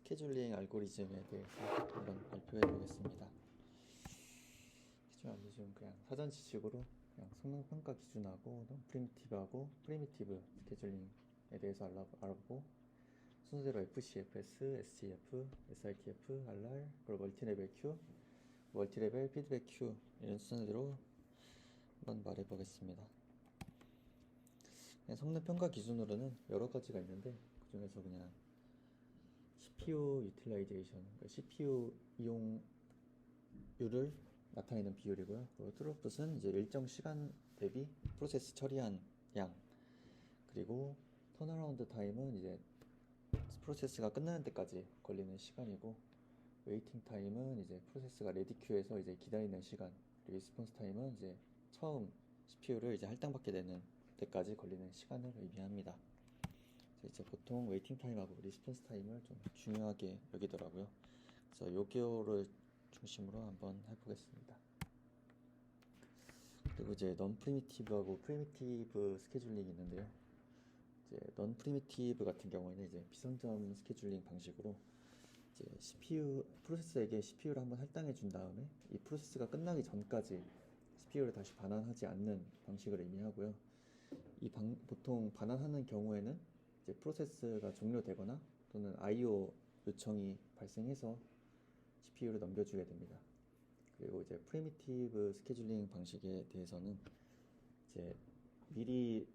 스케줄링 알고리즘에 대해서 한번 발표해 보겠습니다. 기준 알고리즘 그냥 사전 지식으로 그냥 성능 평가 기준하고 프리미티브하고 프리미티브 스케줄링에 대해서 알아보고 순서대로 FCFS, SGF, SRTF, RR, 그리고 멀티레벨 Q, 멀티레벨 피드백 Q 이런 순서대로 한번 말해 보겠습니다. 성능 평가 기준으로는 여러 가지가 있는데 그 중에서 그냥 CPU 유틸라이제이션, 그러니까 CPU 이용률을 나타내는 비율이고요. 그리고 트루풋은 이제 일정 시간 대비 프로세스 처리한 양, 그리고 턴어라운드 타임은 이제 프로세스가 끝나는 때까지 걸리는 시간이고, 웨이팅 타임은 이제 프로세스가 레디 큐에서 이제 기다리는 시간, 그리고 리스폰스 타임은 이제 처음 CPU를 이제 할당받게 되는 때까지 걸리는 시간을 의미합니다. 이제 보통 웨이팅 타임하고 리스폰스 타임을 좀 중요하게 여기더라고요. 그래서 요거를 중심으로 한번 해보겠습니다. 그리고 이제 넌 프리미티브하고 프리미티브 스케줄링이 있는데요. 이제 넌 프리미티브 같은 경우에는 이제 비선점 스케줄링 방식으로 이제 CPU 프로세서에게 CPU를 한번 할당해 준 다음에 이 프로세스가 끝나기 전까지 CPU를 다시 반환하지 않는 방식을 의미하고요. 보통 반환하는 경우에는 이제 프로세스가 종료되거나 또는 IO 요청이 발생해서 CPU를 넘겨주게 됩니다. 그리고 이제 프리미티브 스케줄링 방식에 대해서는 이제 미리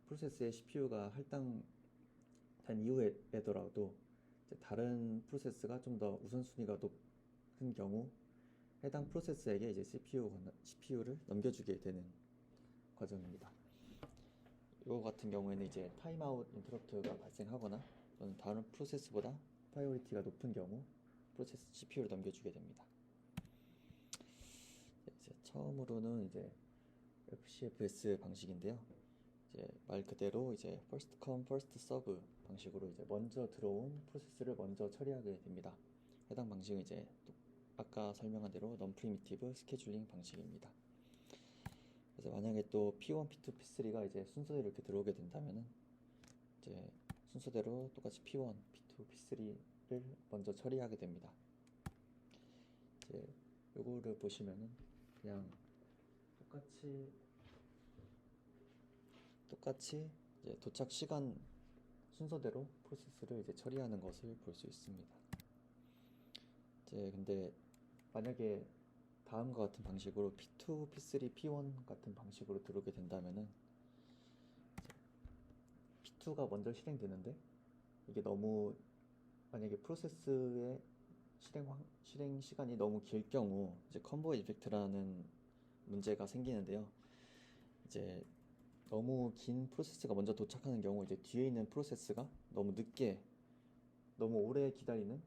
프로세스의 CPU가 할당된 이후에더라도 이제 다른 프로세스가 좀 더 우선순위가 높은 경우 해당 프로세스에게 이제 CPU를 넘겨주게 되는 과정입니다. 이거 같은 경우에는 이제 타임아웃 인터럽트가 발생하거나 또는 다른 프로세스보다 프라이오리티가 높은 경우 프로세스 CPU를 넘겨주게 됩니다. 이제 처음으로는 이제 FCFS 방식인데요. 이제 말 그대로 이제 first come first serve 방식으로 이제 먼저 들어온 프로세스를 먼저 처리하게 됩니다. 해당 방식은 이제 아까 설명한 대로 non primitive 스케줄링 방식입니다. 그래서 만약에 또 P1, P2, P3가 이제 순서대로 이렇게 들어오게 된다면은 이제 순서대로 똑같이 P1, P2, P3를 먼저 처리하게 됩니다. 이제 요거를 보시면은 그냥 똑같이 이제 도착 시간 순서대로 프로세스를 이제 처리하는 것을 볼 수 있습니다. 이제 근데 만약에 다음과 같은 방식으로 P2, P3, P1 같은 방식으로 들어오게 된다면은 P2가 먼저 실행되는데 이게 너무 만약에 프로세스의 실행 시간이 너무 길 경우 이제 컨보이 이펙트라는 문제가 생기는데요. 이제 너무 긴 프로세스가 먼저 도착하는 경우 이제 뒤에 있는 프로세스가 너무 늦게 너무 오래 기다리는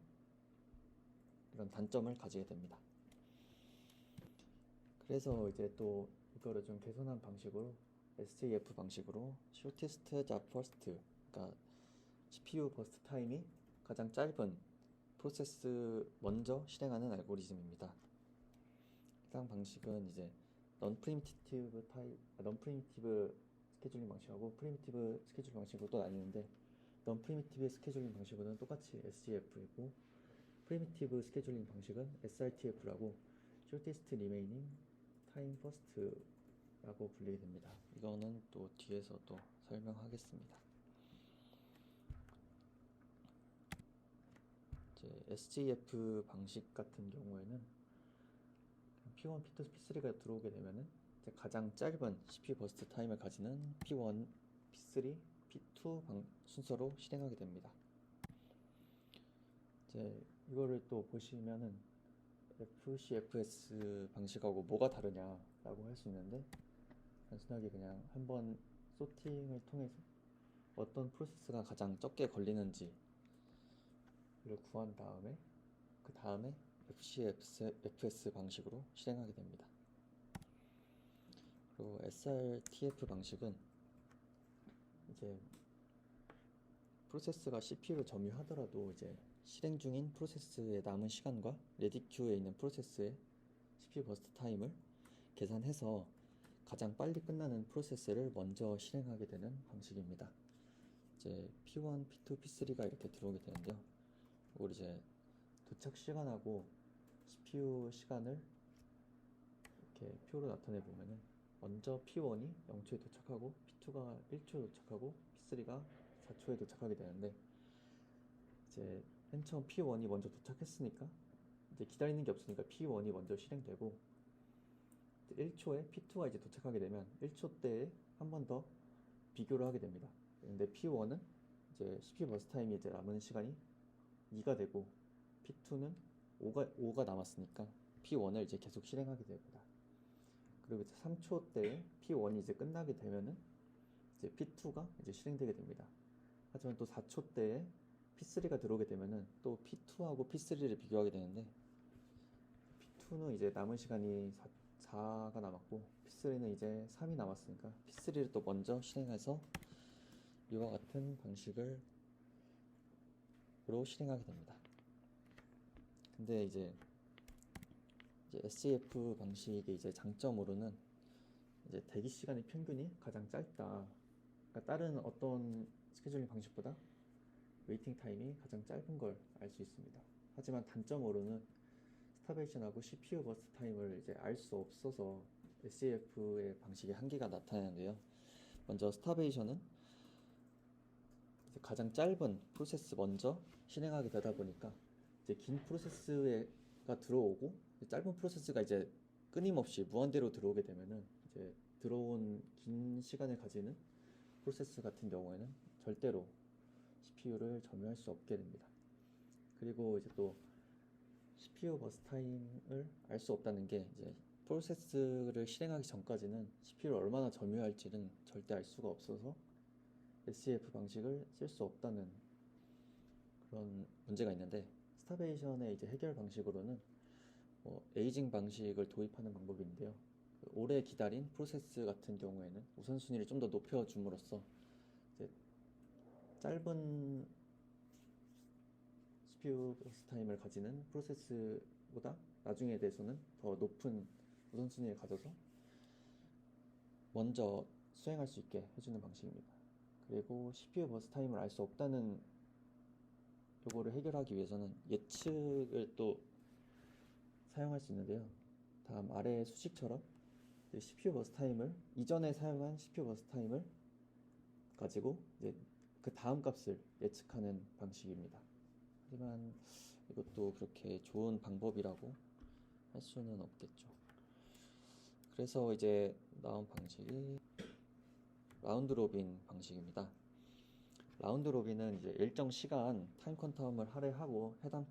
이런 단점을 가지게 됩니다. 그래서 이제 또 이거를 좀 개선한 방식으로 SJF 방식으로 Shortest Job First, 그러니까 CPU 버스트 타임이 가장 짧은 프로세스 먼저 실행하는 알고리즘입니다. 해당 방식은 이제 non primitive 스케줄링 방식하고 프리미티브 스케줄링 방식으로 또 나뉘는데, non primitive 스케줄링 방식은 똑같이 SGF이고 프리미티브 스케줄링 방식은 SRTF라고 shortest remaining time first라고 불리게 됩니다. 이거는 또 뒤에서 또 설명하겠습니다. 이제 SJF 방식 같은 경우에는 P1, P2, P3가 들어오게 되면은 이제 가장 짧은 CPU 버스트 타임을 가지는 P1, P3, P2 순서로 실행하게 됩니다. 이제 이거를 또 보시면은 FCFS 방식하고 뭐가 다르냐라고 할 수 있는데, 단순하게 그냥 한번 소팅을 통해서 어떤 프로세스가 가장 적게 걸리는지를 구한 다음에 그 다음에 FCFS 방식으로 실행하게 됩니다. 그리고 SRTF 방식은 이제 프로세스가 CPU를 점유하더라도 이제 실행 중인 프로세스의 남은 시간과 레디 큐에 있는 프로세스의 CPU 버스트 타임을 계산해서 가장 빨리 끝나는 프로세스를 먼저 실행하게 되는 방식입니다. 이제 P1, P2, P3가 이렇게 들어오게 되는데요. 우리 이제 도착 시간하고 CPU 시간을 이렇게 표로 나타내 보면은 먼저 P1이 0초에 도착하고 P2가 1초에 도착하고 P3가 4초에 도착하게 되는데, 이제 맨 처음 P1이 먼저 도착했으니까 이제 기다리는 게 없으니까 P1이 먼저 실행되고, 1초에 P2가 이제 도착하게 되면 1초 때에 한 번 더 비교를 하게 됩니다. 근데 P1은 이제 CPU 버스 타임이 이제 남은 시간이 2가 되고, P2는 5가 남았으니까 P1을 이제 계속 실행하게 됩니다. 그리고 이제 3초 때에 P1이 이제 끝나게 되면은 이제 P2가 이제 실행되게 됩니다. 하지만 또 4초 때에 P3가 들어오게 되면은 또 P2하고 P3를 비교하게 되는데, P2는 이제 남은 시간이 4가 남았고 P3는 이제 3이 남았으니까 P3를 또 먼저 실행해서 이와 같은 방식으로 실행하게 됩니다. 근데 이제 SAF 방식의 이제 장점으로는 이제 대기 시간의 평균이 가장 짧다. 그러니까 다른 어떤 스케줄링 방식보다 웨이팅 타임이 가장 짧은 걸 알 수 있습니다. 하지만 단점으로는 스타베이션하고 CPU 버스트 타임을 이제 알 수 없어서 SAF의 방식의 한계가 나타나는데요. 먼저 스타베이션은 이제 가장 짧은 프로세스 먼저 실행하게 되다 보니까 이제 긴 프로세스가 들어오고, 짧은 프로세스가 이제 끊임없이 무한대로 들어오게 되면은 이제 들어온 긴 시간을 가지는 프로세스 같은 경우에는 절대로 CPU를 점유할 수 없게 됩니다. 그리고 이제 또 CPU 버스 타임을 알 수 없다는 게, 이제 프로세스를 실행하기 전까지는 CPU를 얼마나 점유할지는 절대 알 수가 없어서 SCF 방식을 쓸 수 없다는 그런 문제가 있는데, 스타베이션의 이제 해결 방식으로는 에이징 방식을 도입하는 방법인데요. 오래 기다린 프로세스 같은 경우에는 우선순위를 좀 더 높여줌으로써 이제 짧은 CPU 버스 타임을 가지는 프로세스보다 나중에 대해서는 더 높은 우선순위를 가져서 먼저 수행할 수 있게 해주는 방식입니다. 그리고 CPU 버스 타임을 알 수 없다는 요거를 해결하기 위해서는 예측을 또 사용할 수 있는데요. 다음 아래의 수식처럼 CPU 버스 타임을, 이전에 사용한 CPU 버스 타임을 가지고 이제 그 다음 값을 예측하는 방식입니다. 하지만 이것도 그렇게 좋은 방법이라고 할 수는 없겠죠. 그래서 이제 나온 방식이 라운드 로빈 방식입니다. 라운드 로빈은 이제 일정 시간 타임 퀀텀을 할애하고 해당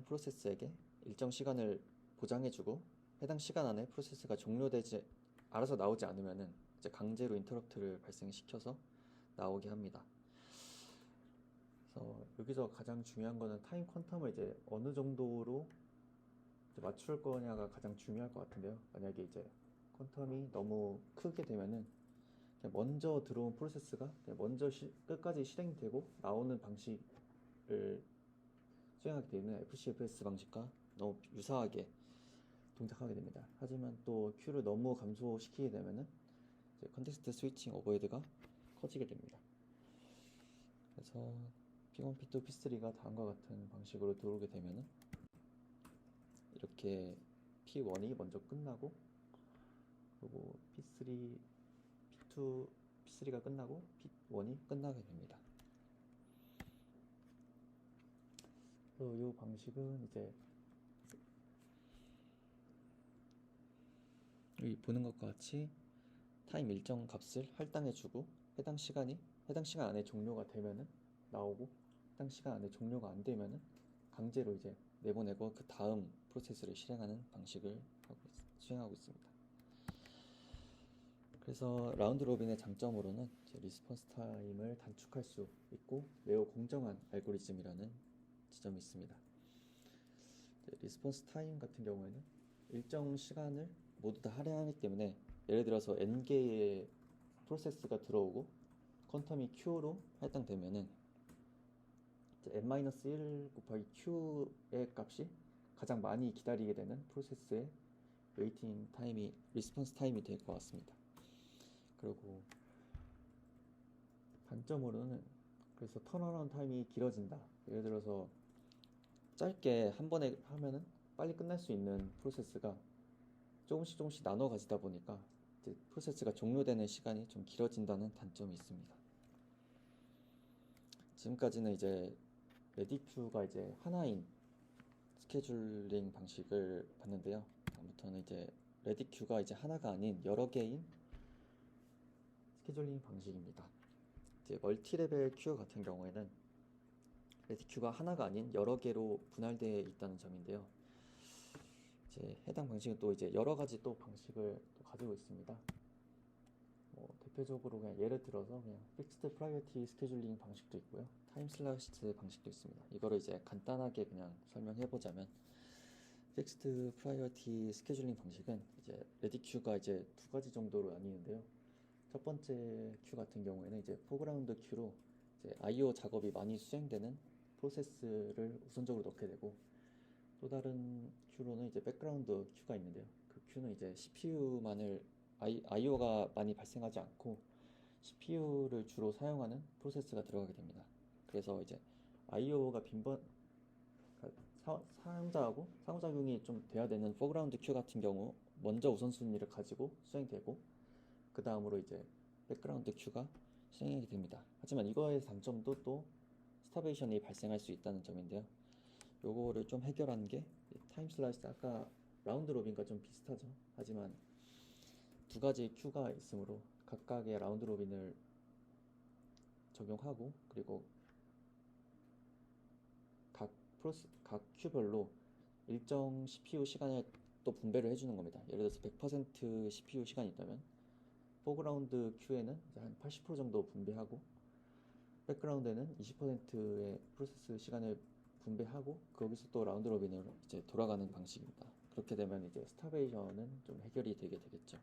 프로세스에게 일정 시간을 보장해주고, 해당 시간 안에 프로세스가 종료되지 알아서 나오지 않으면은 이제 강제로 인터럽트를 발생시켜서 나오게 합니다. 그래서 여기서 가장 중요한 거는 타임 퀀텀을 이제 어느 정도로 이제 맞출 거냐가 가장 중요할 것 같은데요. 만약에 이제 퀀텀이 너무 크게 되면은 그냥 먼저 들어온 프로세스가 그냥 먼저 끝까지 실행되고 나오는 방식을 수행하게 되면 FCFS 방식과 너무 유사하게 동작하게 됩니다. 하지만 또 Q를 너무 감소시키게 되면은 이제 컨텍스트 스위칭 오버헤드가 커지게 됩니다. 그래서 P1, P2, P3가 다음과 같은 방식으로 들어오게 되면은 이렇게 P1이 먼저 끝나고, 그리고 P3, P2, P3가 끝나고 P1이 끝나게 됩니다. 그래서 이 방식은 이제 여기 보는 것과 같이 타임 일정 값을 할당해주고, 해당 시간 안에 종료가 되면은 나오고, 해당 시간 안에 종료가 안 되면은 강제로 이제 내보내고 그 다음 프로세스를 실행하는 방식을 수행하고 있습니다. 그래서 라운드 로빈의 장점으로는 리스폰스 타임을 단축할 수 있고 매우 공정한 알고리즘이라는 지점이 있습니다. 리스폰스 타임 같은 경우에는 일정 시간을 모두 다 할애하기 때문에, 예를 들어서 n개의 프로세스가 들어오고 퀀텀이 q로 할당되면은 n-1 곱하기 q의 값이 가장 많이 기다리게 되는 프로세스의 웨이팅 타임이 리스폰스 타임이 될 것 같습니다. 그리고 단점으로는 그래서 턴어라운드 타임이 길어진다. 예를 들어서 짧게 한 번에 하면은 빨리 끝날 수 있는 프로세스가 조금씩 나눠 가지다 보니까 이제 프로세스가 종료되는 시간이 좀 길어진다는 단점이 있습니다. 지금까지는 이제 레디큐가 이제 하나인 스케줄링 방식을 봤는데요. 다음부터는 이제 레디큐가 이제 하나가 아닌 여러 개인 스케줄링 방식입니다. 이제 멀티레벨 큐 같은 경우에는 레디큐가 하나가 아닌 여러 개로 분할되어 있다는 점인데요. 이제 해당 방식은 또 이제 여러 가지 또 방식을 또 가지고 있습니다. 대표적으로 그냥 예를 들어서 그냥 픽스드 프라이어티 스케줄링 방식도 있고요. 타임 슬라이스 방식도 있습니다. 이거를 이제 간단하게 그냥 설명해 보자면 픽스드 프라이어티 스케줄링 방식은 이제 레디큐가 이제 두 가지 정도로 나뉘는데요. 첫 번째 큐 같은 경우에는 이제 포그라운드 큐로 이제 I/O 작업이 많이 수행되는 프로세스를 우선적으로 넣게 되고, 또 다른 큐로는 이제 백그라운드 큐가 있는데요. 그 큐는 이제 CPU만을 I/O가 많이 발생하지 않고 CPU를 주로 사용하는 프로세스가 들어가게 됩니다. 그래서 이제 I/O가 사용자하고 상호작용이 좀 돼야 되는 포그라운드 큐 같은 경우 먼저 우선순위를 가지고 수행되고, 그 다음으로 이제 백그라운드 큐가 수행하게 됩니다. 하지만 이거의 단점도 또 스타베이션이 발생할 수 있다는 점인데요. 요거를 좀 해결하는 게 타임 슬라이스, 아까 라운드 로빈과 좀 비슷하죠. 하지만 두 가지 큐가 있으므로 각각의 라운드 로빈을 적용하고, 그리고 각 큐별로 일정 CPU 시간을 또 분배를 해주는 겁니다. 예를 들어서 100% CPU 시간이 있다면 포그라운드 큐에는 한 80% 정도 분배하고, 백그라운드에는 20%의 프로세스 시간을 분배하고, 거기서 또 라운드 로빈으로 이제 돌아가는 방식입니다. 그렇게 되면 이제 스타베이션은 좀 해결이 되게 되겠죠.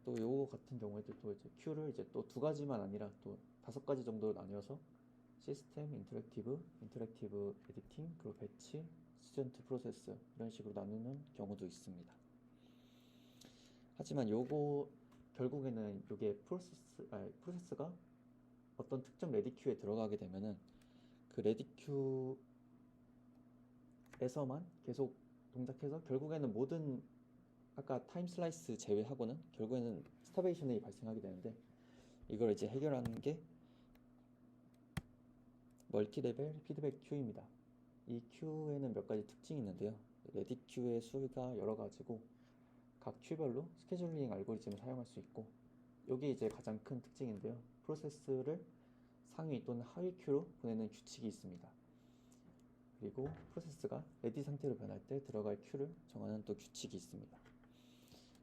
또 요거 같은 경우에도 또 이제 큐를 이제 또 두 가지만 아니라 또 5가지 정도로 나뉘어서 시스템, 인터랙티브 에디팅, 그리고 배치, 스튜던트 프로세스, 이런 식으로 나누는 경우도 있습니다. 하지만 요거 결국에는 이게 프로세스가 어떤 특정 레디큐에 들어가게 되면은 그 레디큐에서만 계속 동작해서 결국에는 모든, 아까 타임 슬라이스 제외하고는 결국에는 스타베이션이 발생하게 되는데, 이걸 이제 해결하는 게 멀티레벨 피드백 큐입니다. 이 큐에는 몇 가지 특징이 있는데요. 레디큐의 수가 여러 가지고 각 큐별로 스케줄링 알고리즘을 사용할 수 있고, 여기 이제 가장 큰 특징인데요. 프로세스를 상위 또는 하위 큐로 보내는 규칙이 있습니다. 그리고 프로세스가 레디 상태로 변할 때 들어갈 큐를 정하는 또 규칙이 있습니다.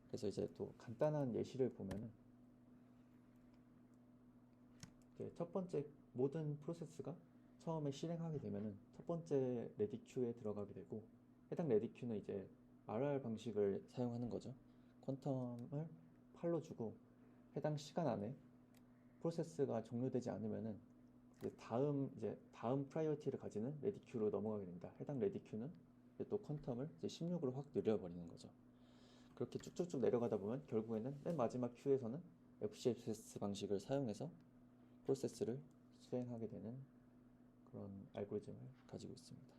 그래서 이제 또 간단한 예시를 보면은 첫 번째 모든 프로세스가 처음에 실행하게 되면은 첫 번째 레디 큐에 들어가게 되고, 해당 레디 큐는 이제 RR 방식을 사용하는 거죠. 퀀텀을 8로 주고 해당 시간 안에 프로세스가 종료되지 않으면은 이제 다음 프라이어티를 가지는 레디 큐로 넘어가게 됩니다. 해당 레디 큐는 또 퀀텀을 이제 16으로 확 늘려버리는 거죠. 그렇게 쭉쭉쭉 내려가다 보면 결국에는 맨 마지막 큐에서는 FCFS 방식을 사용해서 프로세스를 수행하게 되는 그런 알고리즘을 가지고 있습니다.